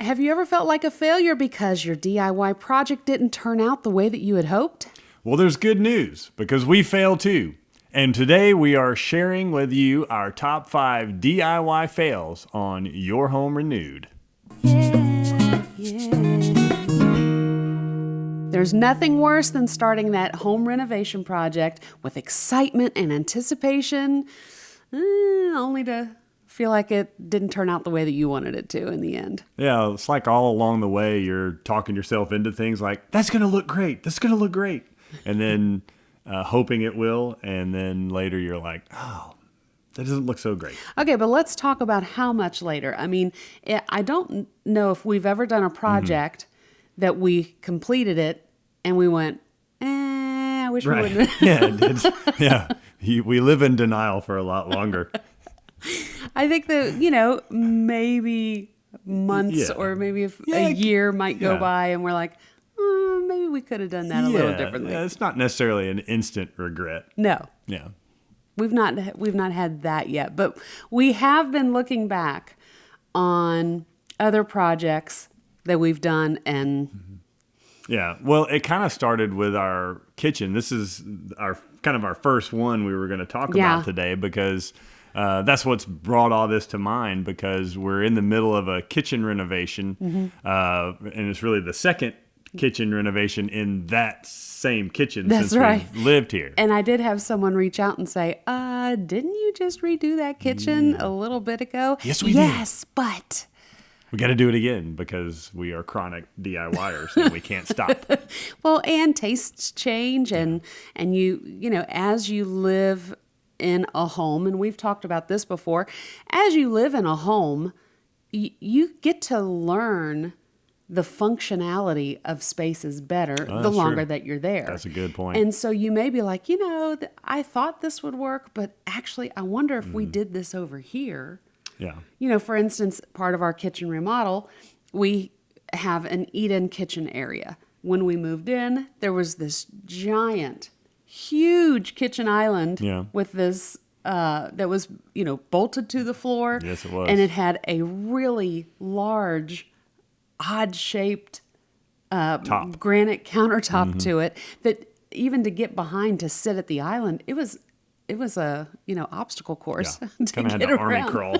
Have you ever felt like a failure because your DIY project didn't turn out the way that you had hoped? Well, there's good news because we fail too. And today we are sharing with you our top 5 DIY fails on Your Home Renewed. There's nothing worse than starting that home renovation project with excitement and anticipation, only to feel like it didn't turn out the way that you wanted it to in the end. Yeah, it's like all along the way you're talking yourself into things like, that's going to look great, that's going to look great. And then hoping it will, and then later you're like, oh, that doesn't look so great. Okay, but let's talk about how much later. I mean, I don't know if we've ever done a project that we completed it and we went, I wish we wouldn't. Yeah, we live in denial for a lot longer. I think that, maybe months or maybe a year might go by and we're like, maybe we could have done that a little differently. Yeah, it's not necessarily an instant regret. No. Yeah. We've not had that yet, but we have been looking back on other projects that we've done and yeah. Well, it kind of started with our kitchen. This is our first one we were going to talk about today because that's what's brought all this to mind, because we're in the middle of a kitchen renovation, and it's really the second kitchen renovation in that same kitchen since we've lived here. And I did have someone reach out and say, didn't you just redo that kitchen a little bit ago? Yes, we did. Yes, but we got to do it again because we are chronic DIYers and we can't stop. Well, and tastes change, and you as you live in a home, and we've talked about this before, as you live in a home, you get to learn the functionality of spaces better the longer that you're there. That's a good point. And so you may be like, I thought this would work, but actually I wonder if we did this over here. Yeah. For instance, part of our kitchen remodel, we have an eat-in kitchen area. When we moved in, there was this giant, huge kitchen island with this that was, bolted to the floor. Yes, it was. And it had a really large, odd-shaped granite countertop to it that even to get behind to sit at the island, it was a obstacle course to kind of had get to around. army crawl.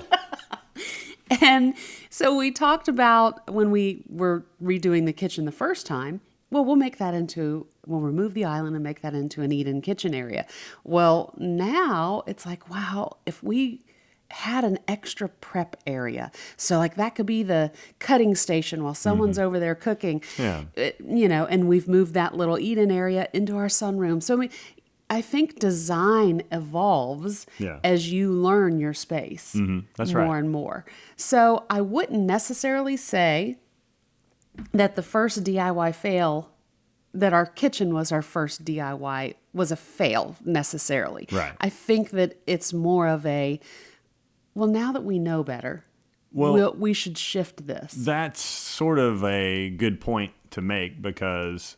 And so we talked about when we were redoing the kitchen the first time, we'll remove the island and make that into an eat-in kitchen area. Well, now it's like, wow, if we had an extra prep area. So like that could be the cutting station while someone's over there cooking, and we've moved that little eat-in area into our sunroom. So I think design evolves as you learn your space That's more and more. So I wouldn't necessarily say that the first DIY fail, that our kitchen was our first DIY, was a fail necessarily. Right. I think that it's more of now that we know better, we should shift this. That's sort of a good point to make because,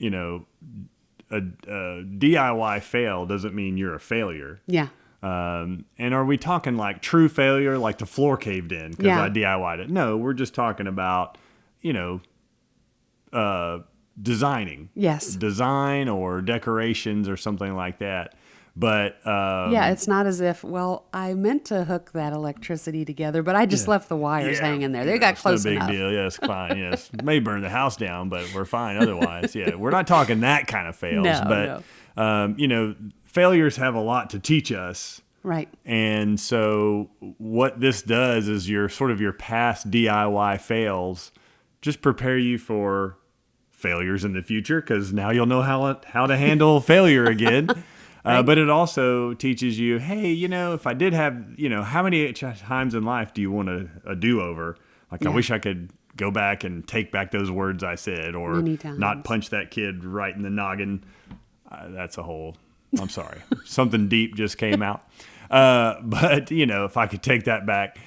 a DIY fail doesn't mean you're a failure. Yeah. And are we talking like true failure, like the floor caved in because I DIY'd it? No, we're just talking about, designing. Yes. Design or decorations or something like that. But it's not as if, I meant to hook that electricity together, but I just left the wires hanging there. They got close enough. No big deal. Yes, fine. Yes, may burn the house down, but we're fine otherwise. Yeah, we're not talking that kind of fails. But failures have a lot to teach us. Right. And so what this does is your past DIY fails just prepare you for failures in the future, because now you'll know how to handle failure again. Right. But it also teaches you, hey, if I did have, how many times in life do you want a do-over? Like, I wish I could go back and take back those words I said, or not punch that kid right in the noggin. That's a whole, I'm sorry. Something deep just came out. But, if I could take that back.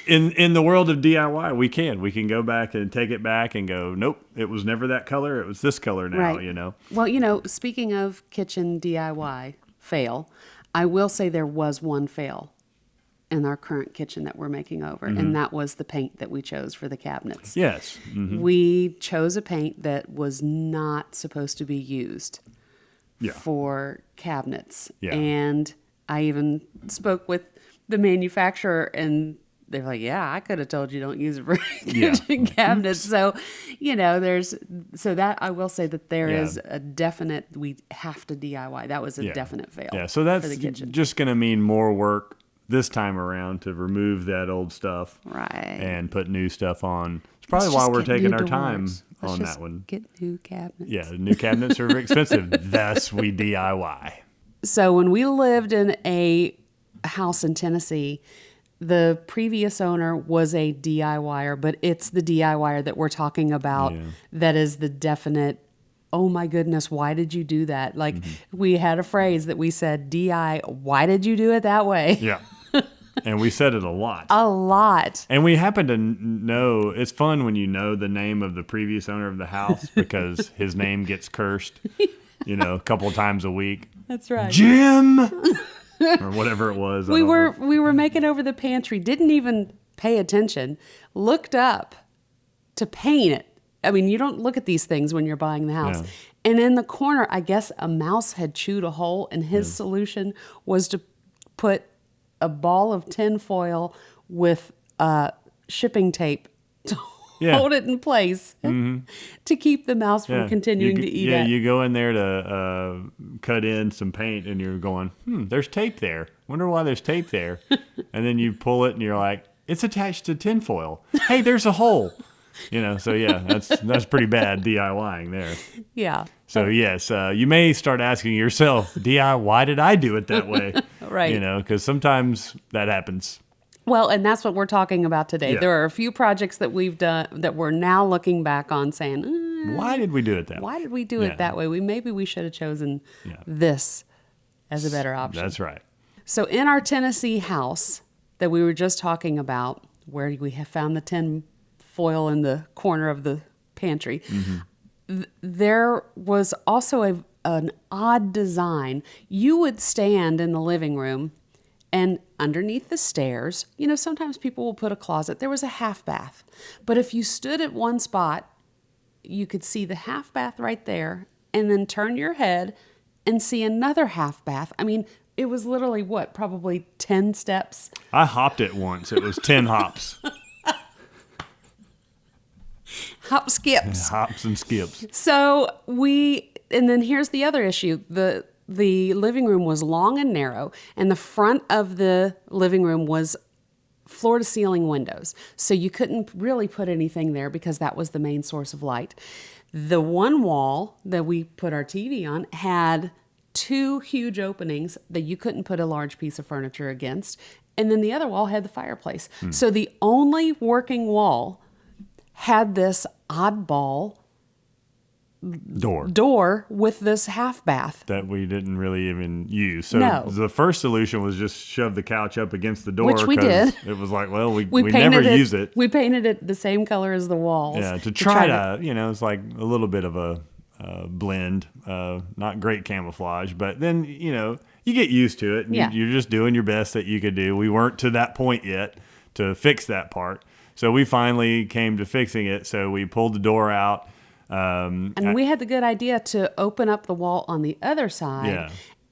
In the world of DIY, we can go back and take it back and go, nope, it was never that color. It was this color now, right. Well, speaking of kitchen DIY fail, I will say there was one fail. in our current kitchen that we're making over, Mm-hmm. and that was the paint that we chose for the cabinets. Yes. Mhm. We chose a paint that was not supposed to be used Yeah. for cabinets. Yeah. And I even spoke with the manufacturer, and they're like, yeah, I could have told you don't use it for Yeah. kitchen cabinets. So, that I will say that there Yeah. is a definite, we have to DIY. That was a Yeah. definite fail. Yeah. So for that's the kitchen. just going to mean more work this time around to remove that old stuff Right. and put new stuff on. It's probably Let's why just we're get taking new our time doors. Let's on just that one. Get new cabinets. Yeah. New cabinets are expensive. Thus, we DIY. So when we lived in a house in Tennessee, the previous owner was a DIYer, but it's the DIYer that we're talking about Yeah. that is the definite, oh my goodness, why did you do that? Like we had a phrase that we said, DI, why did you do it that way? Yeah. And we said it a lot. A lot. And we happen to know, it's fun when you know the name of the previous owner of the house because his name gets cursed, a couple of times a week. That's right. Jim! Or whatever it was. I We don't were know. we were making over the pantry, didn't even pay attention, looked up to paint it. I mean, you don't look at these things when you're buying the house. Yeah. And in the corner, I guess a mouse had chewed a hole, and his solution was to put a ball of tin foil with shipping tape to Yeah. hold it in place to keep the mouse from continuing to eat it. You go in there to cut in some paint and you're going, there's tape there. Wonder why there's tape there. And then you pull it and you're like, it's attached to tinfoil. Hey, there's a hole. So yeah, that's pretty bad DIYing there. Yeah. So yes, you may start asking yourself, why did I do it that way? Right. Because sometimes that happens. Well, and that's what we're talking about today. Yeah. There are a few projects that we've done that we're now looking back on saying, Why did we do it that way? why did we do Yeah. it that way? Maybe we should have chosen Yeah. this as a better option. That's right. So in our Tennessee house that we were just talking about, where we have found the tin foil in the corner of the pantry, there was also an odd design. You would stand in the living room, and underneath the stairs, sometimes people will put a closet. There was a half bath. But if you stood at one spot, you could see the half bath right there, and then turn your head and see another half bath. I mean, it was literally probably 10 steps. I hopped it once. It was 10 hops. Hop skips. Hops and skips. So and then here's the other issue. The living room was long and narrow, and the front of the living room was floor to ceiling windows. So you couldn't really put anything there because that was the main source of light. The one wall that we put our TV on had two huge openings that you couldn't put a large piece of furniture against. And then the other wall had the fireplace. So the only working wall had this oddball door with this half bath. That we didn't really even use. So No. the first solution was just shove the couch up against the door. Which we 'cause did. It was like, well, we painted never use it. We painted it the same color as the walls. Yeah, to try to, it's like a little bit of a blend. Not great camouflage, but then, you get used to it. And Yeah. you're just doing your best that you could do. We weren't to that point yet to fix that part. So we finally came to fixing it. So we pulled the door out. And we had the good idea to open up the wall on the other side. Yeah.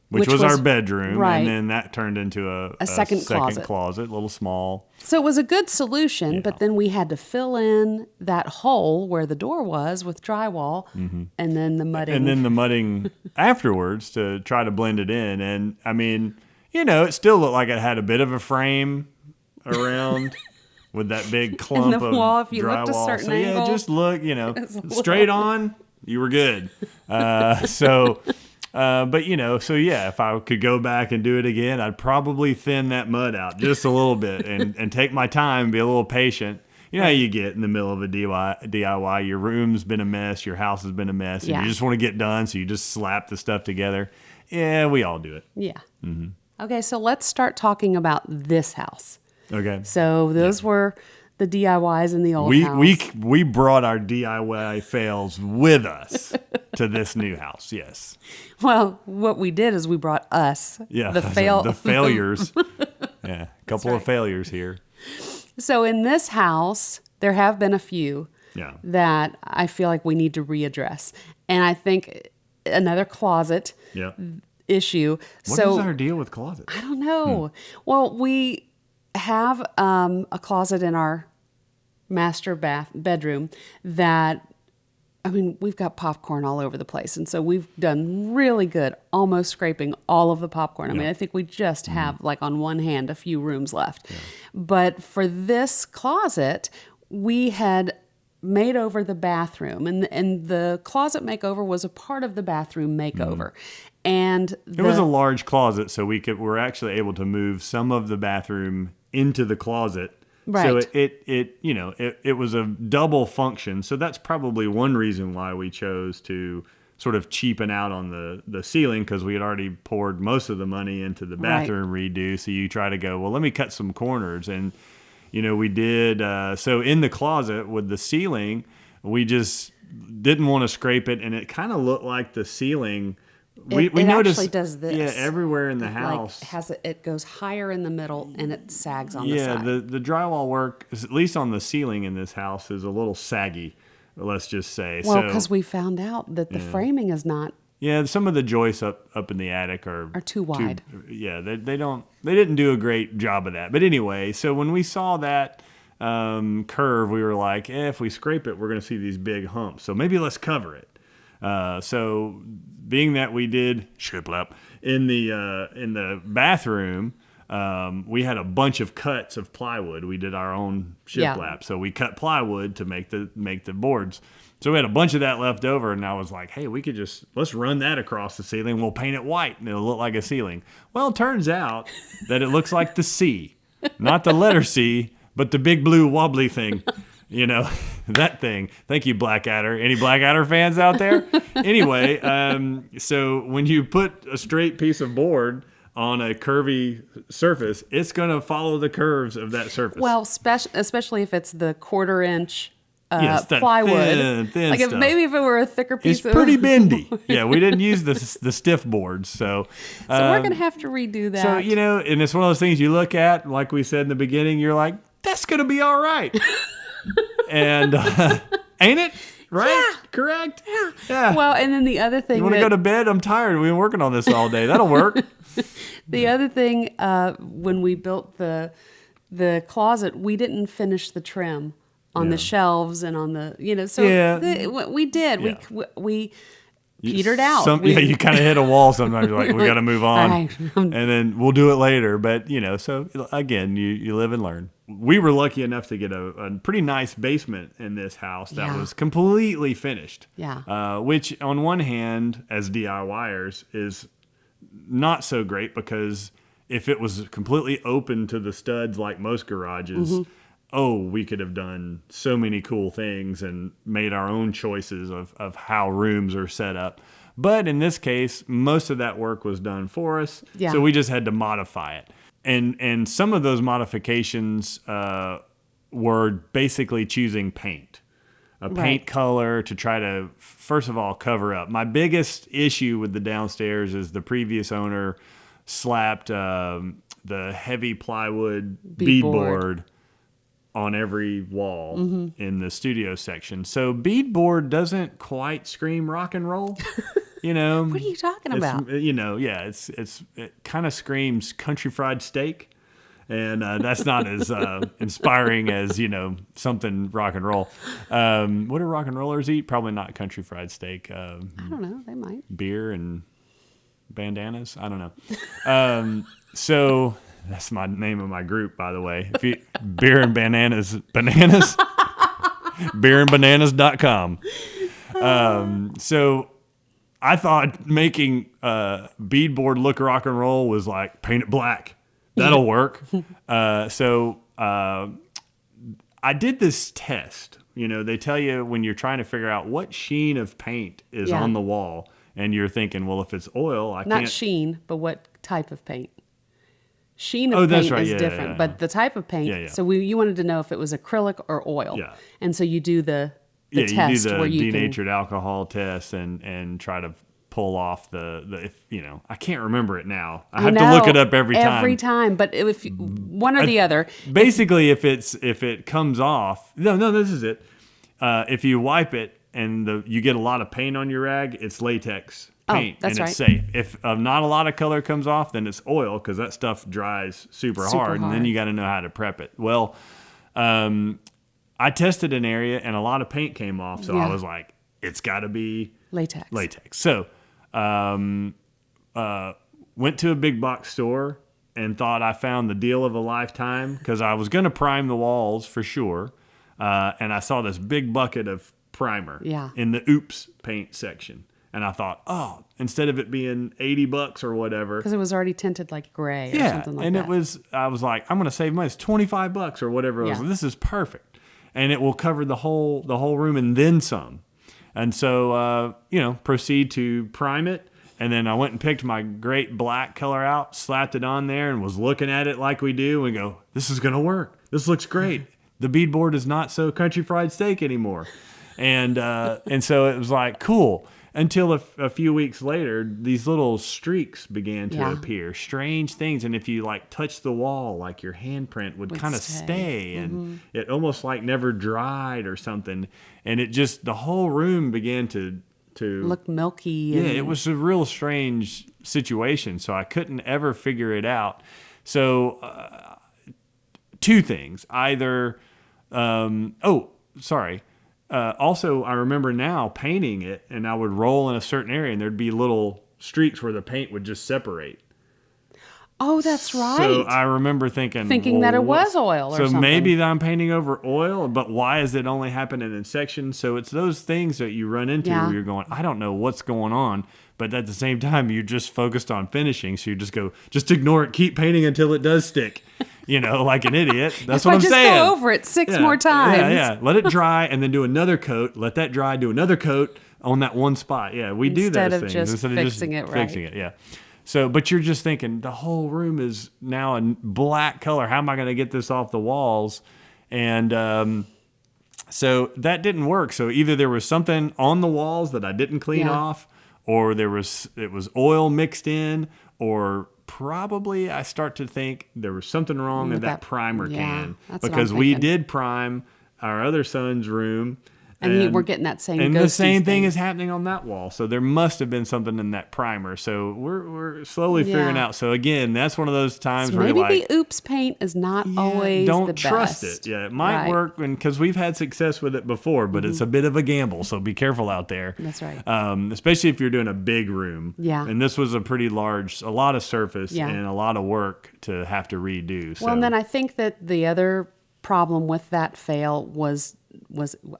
Which was our bedroom. right. And then that turned into a second closet. closet, a little small. So it was a good solution, Yeah. but then we had to fill in that hole where the door was with drywall and then the mudding. And then the mudding afterwards to try to blend it in. And I mean, it still looked like it had a bit of a frame around with that big clump the of wall, if you drywall. looked a certain so yeah, angle, just look, it's a straight little- on, you were good. But so yeah, if I could go back and do it again, I'd probably thin that mud out just a little bit and take my time, be a little patient. You know how you get in the middle of a DIY, your room's been a mess, your house has been a mess, and Yeah. you just want to get done, so you just slap the stuff together. Yeah, we all do it. Yeah. Okay, so let's start talking about this house. Okay. So those were the DIYs in the old house. We brought our DIY fails with us to this new house. Yes. Well, what we did is we brought us, Yeah. the the failures. Yeah, a couple of failures here. So in this house, there have been a few Yeah. that I feel like we need to readdress. And I think another closet Yeah. issue. What so is our deal with closets? I don't know. Well, we have a closet in our master bedroom that, I mean, we've got popcorn all over the place. And so we've done really good, almost scraping all of the popcorn. I mean, I think we just have, like, on one hand, a few rooms left. But for this closet, we had made over the bathroom, and the closet makeover was a part of the bathroom makeover. And It was a large closet, so we're actually able to move some of the bathroom into the closet. So Right. it was a double function. So that's probably one reason why we chose to sort of cheapen out on the ceiling, because we had already poured most of the money into the bathroom redo. So you try to go, well, let me cut some corners. And, we did. So in the closet with the ceiling, we just didn't want to scrape it. And it kind of looked like the ceiling. We it noticed, actually does this. Yeah, everywhere in the house. It goes higher in the middle and it sags on the Yeah, side. the drywall work, at least on the ceiling in this house, is a little saggy, let's just say. Well, because we found out that the framing is not. Yeah, some of the joists up in the attic are too wide. They didn't do a great job of that. But anyway, so when we saw that curve, we were like, if we scrape it, we're going to see these big humps. So maybe let's cover it. So being that we did shiplap in the bathroom, we had a bunch of cuts of plywood. We did our own shiplap, so we cut plywood to make the boards. So we had a bunch of that left over, and I was like, hey, let's run that across the ceiling. We'll paint it white, and it'll look like a ceiling. Well, it turns out that it looks like the C, not the letter C, but the big blue wobbly thing. That thing. Thank you, Blackadder. Any Blackadder fans out there? Anyway, so when you put a straight piece of board on a curvy surface, it's going to follow the curves of that surface. Well, especially if it's the 1/4 inch Yes, that plywood. thin like stuff. maybe if it were a thicker piece It's of pretty bendy. Yeah, we didn't use the stiff boards. So we're going to have to redo that. So, and it's one of those things you look at, like we said in the beginning, you're like, that's going to be all right. And ain't it? Right? Yeah. Correct? Yeah. Well, and then the other thing You want to go to bed? I'm tired. We've been working on this all day. That'll work. the other thing, when we built the closet, we didn't finish the trim on the shelves and on the, so we did. Yeah. We petered out. You kind of hit a wall sometimes. You're like, we got to move on. Right. And then we'll do it later. But, so again, you live and learn. We were lucky enough to get a pretty nice basement in this house that was completely finished. Yeah. Which on one hand, as DIYers, is not so great, because if it was completely open to the studs like most garages, we could have done so many cool things and made our own choices of how rooms are set up. But in this case, most of that work was done for us. Yeah. So we just had to modify it. And some of those modifications were basically choosing paint. Paint color to try to, first of all, cover up. My biggest issue with the downstairs is the previous owner slapped the heavy plywood beadboard on every wall in the studio section. So beadboard doesn't quite scream rock and roll. What are you talking about? It kind of screams country fried steak. And that's not as inspiring as, something rock and roll. What do rock and rollers eat? Probably not country fried steak. I don't know. They might. Beer and bandanas. I don't know. So that's my name of my group, by the way. Beer and bananas. Beerandbananas.com. So I thought making beadboard look rock and roll was like paint it black. That'll work. So I did this test. They tell you when you're trying to figure out what sheen of paint is on the wall, and you're thinking, well, if it's oil, I can't. Not sheen, but what type of paint? Sheen of paint is different, but the type of paint. Yeah. So you wanted to know if it was acrylic or oil. Yeah. And so you do the you test do the where you denatured alcohol test and try to pull off I can't remember it now. I I have to look it know, up every time. Every time, but if one or the other. Basically, if it comes off, no, this is it. If you wipe it and you get a lot of paint on your rag, it's latex paint, that's and it's right. safe. If not a lot of color comes off, then it's oil, because that stuff dries super hard, and then hard. you got to know how to prep it. Well, I tested an area and a lot of paint came off, so Yeah. I was like, it's got to be Latex. So, went to a big box store and thought I found the deal of a lifetime, because I was going to prime the walls for sure. And I saw this big bucket of primer Yeah. in the Oops paint section. And I thought, oh, instead of it being $80 or whatever. Because it was already tinted like gray or Yeah. something like And that. I was like, I'm going to save money. It's $25 or whatever. Yeah. This is perfect. And it will cover the whole room and then some. And so, proceed to prime it. And then I went and picked my great black color out, slapped it on there, and was looking at it like we do and go, this is going to work. This looks great. The beadboard is not so country fried steak anymore. And so it was like, cool. Until a few weeks later, these little streaks began to Yeah. appear, strange things. And if you like touch the wall, like your handprint would kind of stay, and it almost like never dried or something. And it just, the whole room began to Look milky. yeah, it was a real strange situation. So I couldn't ever figure it out. So two things. Either, also, I remember now painting it, and I would roll in a certain area, and there'd be little streaks where the paint would just separate. Oh, that's right. So I remember thinking that it was oil or so something. maybe I'm painting over oil, but why is it only happening in sections? So it's those things that you run into Yeah. where you're going, I don't know what's going on, but at the same time, you're just focused on finishing. So you just ignore it, keep painting until it does stick. Like an idiot. That's if what I I'm just saying. go over it six more times. Yeah. Let it dry and then do another coat. Let that dry, do another coat on that one spot. Yeah, we do Instead those of things just instead fixing it of right. fixing it. Yeah. So, but you're just thinking the whole room is now a black color. How am I going to get this off the walls? And so that didn't work. So either there was something on the walls that I didn't clean Yeah. off, or it was oil mixed in, or probably I start to think there was something wrong in With that that- primer yeah, can, that's what I'm because we thinking. did prime our other son's room. And we're getting that same and the ghosties same thing thing. is happening on that wall. So there must have been something in that primer. So we're slowly figuring Yeah. out. So again, that's one of those times So where maybe you're like, the Oops paint is not always don't the trust best. it. Yeah, it might Right. Mm-hmm. work, because we've had success with it before, but it's a bit of a gamble. So be careful out there. That's right. Especially if you're doing a big room. Yeah. And this was a lot of surface Yeah. and a lot of work to have to redo. So. Well, and then I think that the other problem with that fail was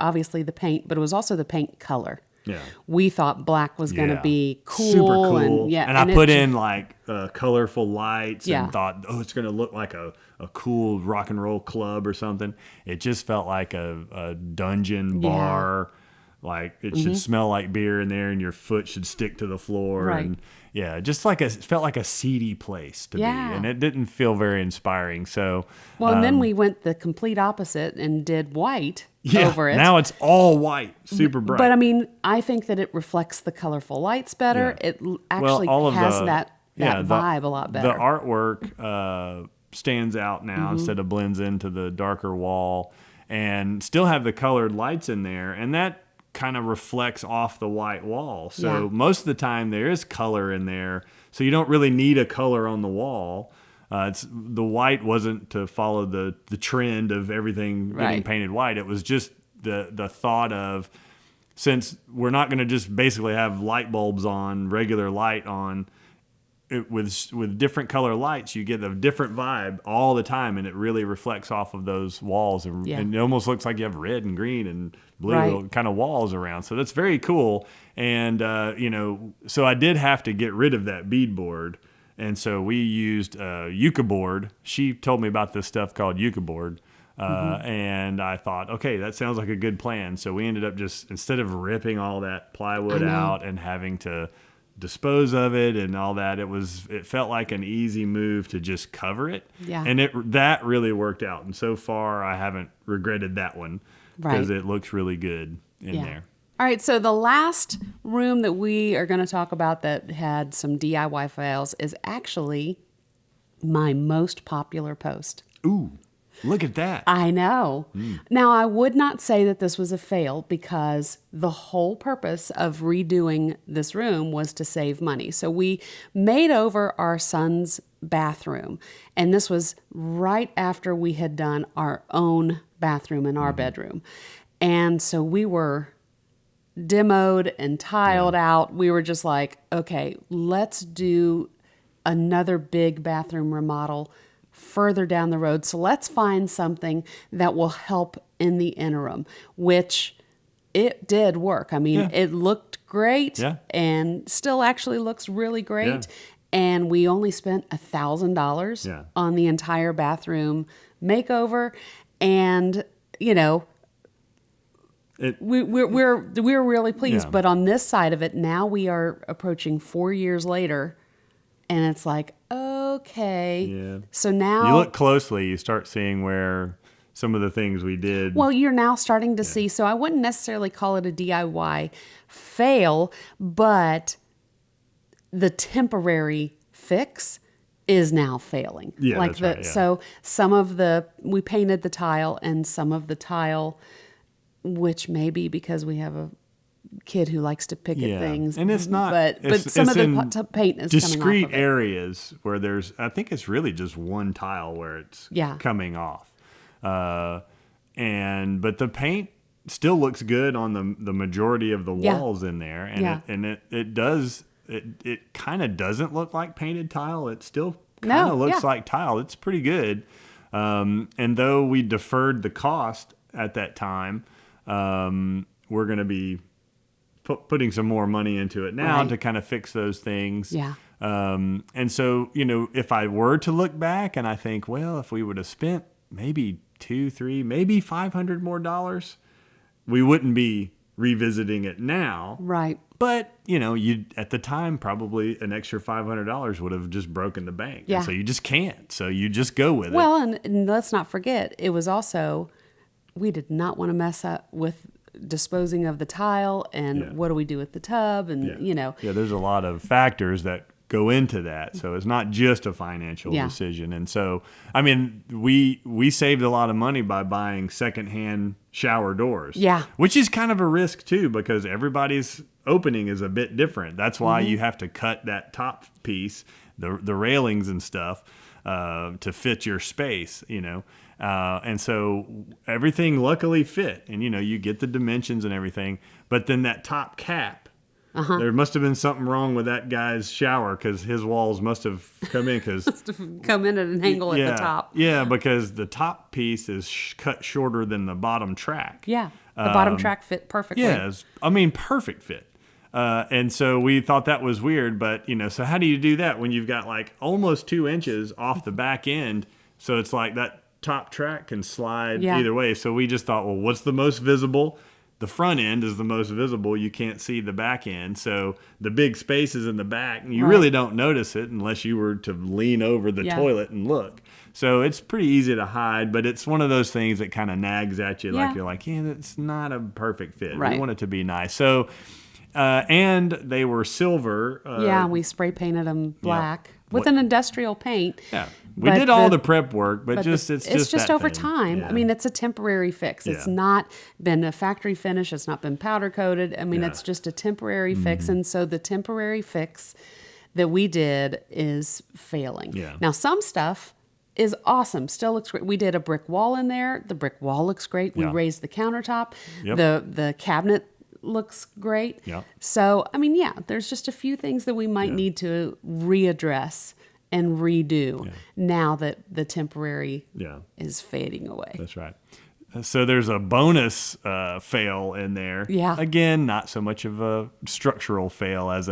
obviously the paint, but it was also the paint color. Yeah. We thought black was going to Yeah. be cool. Super cool. And I it put ju- in like colorful lights Yeah. and thought, it's going to look like a cool rock and roll club or something. It just felt like a dungeon Yeah. bar. Like it should smell like beer in there, and your foot should stick to the floor. Right. And yeah, just like it felt like a seedy place to Yeah. be, and it didn't feel very inspiring. So Well, and then we went the complete opposite and did white yeah, over it. now it's all white, super bright. But I mean, I think that it reflects the colorful lights better. Yeah. It actually has that vibe a lot better. The artwork stands out now Mm-hmm. instead of blends into the darker wall, and still have the colored lights in there, and that kind of reflects off the white wall. So Yeah. most of the time there is color in there, so you don't really need a color on the wall. The white wasn't to follow the trend of everything getting Right. painted white. It was just the thought of, since we're not going to just basically have light bulbs on, regular light on, with different color lights, you get a different vibe all the time, and it really reflects off of those walls, and, Yeah. and it almost looks like you have red and green and blue Right. kind of walls around. So that's very cool. And so I did have to get rid of that beadboard, and so we used Yucca board. She told me about this stuff called Yucca board. And I thought, okay, that sounds like a good plan. So we ended up just, instead of ripping all that plywood I know. out and having to dispose of it and all that, it felt like an easy move to just cover it. Yeah. And that really worked out. And so far I haven't regretted that one, because Right. it looks really good in there. All right, so the last room that we are going to talk about that had some DIY fails is actually my most popular post. Ooh, look at that. I know. Now, I would not say that this was a fail because the whole purpose of redoing this room was to save money. So we made over our son's bathroom, and this was right after we had done our own bathroom in our bedroom. And so we were demoed and tiled out. We were just like, okay, let's do another big bathroom remodel further down the road. So let's find something that will help in the interim, which it did work. I mean, it looked great and still actually looks really great. And we only spent $1,000 on the entire bathroom makeover. And, you know, we're really pleased. But on this side of it, now we are approaching 4 years later, and it's like, okay. Yeah. So now You look closely, you start seeing where some of the things we did. well, you're now starting to see. So I wouldn't necessarily call it a DIY fail, but the temporary fix is now failing. Yeah, like that's right, So some of we painted the tile, and some of the tile, which may be because we have a kid who likes to pick at things, and it's not. But some of the paint is discrete coming off of it. areas where there's. I think it's really just one tile where it's coming off, but the paint still looks good on the majority of the walls in there, and it does. It kind of doesn't look like painted tile. It still kind of looks like tile. It's pretty good, and though we deferred the cost at that time. We're going to be putting some more money into it now to kind of fix those things. Yeah. And so, you know, if I were to look back and I think, well, if we would have spent maybe $200, $300, maybe $500 more dollars, we wouldn't be revisiting it now. Right. But, you know, you at the time, probably an extra $500 would have just broken the bank. Yeah. And so you just can't. So you just go with it. Well, and let's not forget, it was also, we did not want to mess up with disposing of the tile and what do we do with the tub and, you know. Yeah, there's a lot of factors that go into that. So it's not just a financial decision. And so, I mean, we saved a lot of money by buying secondhand shower doors. Yeah. Which is kind of a risk too, because everybody's opening is a bit different. That's why you have to cut that top piece, the railings and stuff, to fit your space, you know. And so everything luckily fit, and you know, you get the dimensions and everything, but then that top cap, there must have been something wrong with that guy's shower, because his walls must have come in come in at an angle at the top. Yeah, because the top piece is cut shorter than the bottom track. Yeah, the bottom track fit perfectly. Yes, I mean, perfect fit. And so we thought that was weird, but you know, so how do you do that when you've got like almost 2 inches off the back end? So it's like that top track can slide either way. So we just thought, well, what's the most visible? The front end is the most visible. You can't see the back end. So the big spaces in the back, you really don't notice it unless you were to lean over the toilet and look. So it's pretty easy to hide, but it's one of those things that kind of nags at you. Like you're like, yeah, that's not a perfect fit. We want it to be nice. So, and they were silver. We spray painted them black with an industrial paint. Yeah. We did all the prep work, but it's just that over thing. time. Yeah. I mean, it's a temporary fix. It's not been a factory finish. It's not been powder coated. I mean, it's just a temporary fix. And so the temporary fix that we did is failing. Yeah. Now, some stuff is awesome. Still looks great. We did a brick wall in there. The brick wall looks great. We raised the countertop. Yep. The cabinet looks great. Yep. So, I mean, there's just a few things that we might need to readdress and redo now that the temporary is fading away. That's right. So there's a bonus fail in there. Yeah. Again, not so much of a structural fail as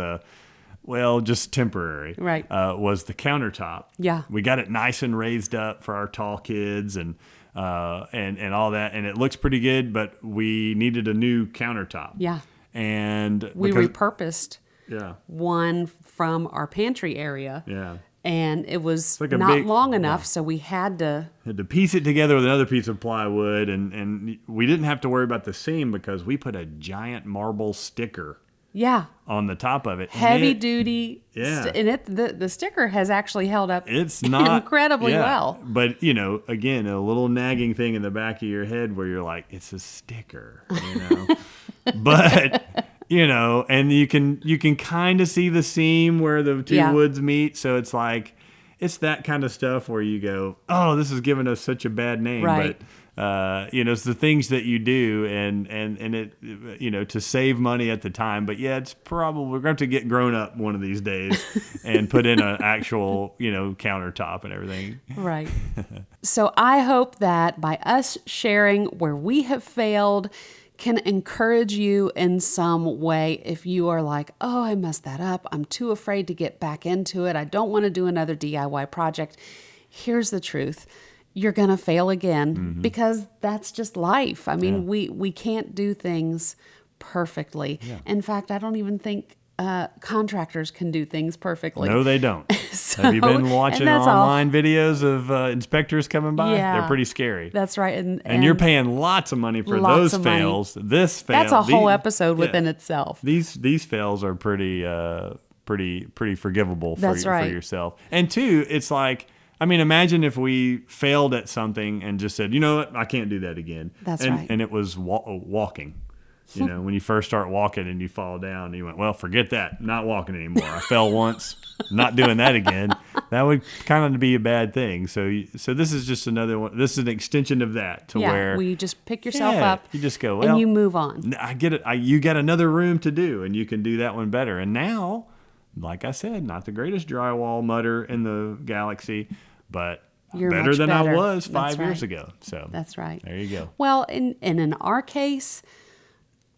just temporary. Right. Was the countertop. Yeah. We got it nice and raised up for our tall kids and all that, and it looks pretty good, but we needed a new countertop. Yeah. And we repurposed Yeah. one from our pantry area. Yeah. and it was like a not big- long enough, so we had to. Had to piece it together with another piece of plywood, and we didn't have to worry about the seam because we put a giant marble sticker Yeah, on the top of it. And heavy it- duty. Yeah. The sticker has actually held up. It's not incredibly yeah. well. But again, a little nagging thing in the back of your head where you're like, it's a sticker, but and you can kind of see the seam where the two Yeah. woods meet. So it's like, it's that kind of stuff where you go, oh, this has given us such a bad name. Right. But it's the things that you do and it, to save money at the time. But yeah, it's probably, we're going to have to get grown up one of these days and put in an actual, countertop and everything. Right. So I hope that by us sharing where we have failed can encourage you in some way. If you are like, oh, I messed that up, I'm too afraid to get back into it, I don't want to do another DIY project. Here's the truth. You're going to fail again because that's just life. I mean, we can't do things perfectly. Yeah. In fact, I don't even think contractors can do things perfectly. No, they don't. So- Have you been watching and that's all. online videos of inspectors coming by? Yeah. They're pretty scary. That's right. And you're paying lots of money for Lots those of money. fails. This fail. That's a whole these- episode yeah. within itself. These fails are pretty forgivable for, That's right. for yourself. And two, it's like, I mean, imagine if we failed at something and just said, you know what, I can't do that again. That's and, right. And it was walking. When you first start walking and you fall down, and you went, well, forget that, not walking anymore. I fell once, not doing that again. That would kind of be a bad thing. So this is just another one. This is an extension of that to where you just pick yourself Yeah, up you just go, well, and you move on. I get it. You got another room to do, and you can do that one better. And now, like I said, not the greatest drywall mutter in the galaxy, but You're better much than better. I was That's 5 years right. ago. So That's right. there you go. Well, in our case,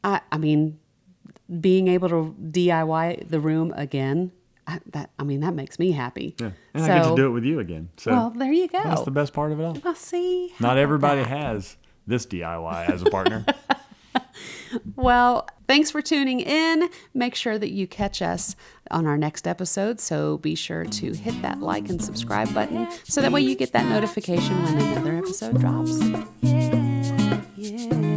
I mean, being able to DIY the room again, that makes me happy. Yeah. And I get to do it with you again. So well, there you go. that's the best part of it all. Well, see, how Not about everybody that? has this DIY as a partner. Well, thanks for tuning in. Make sure that you catch us on our next episode. So be sure to hit that like and subscribe button so that way you get that notification when another episode drops. Yeah, yeah.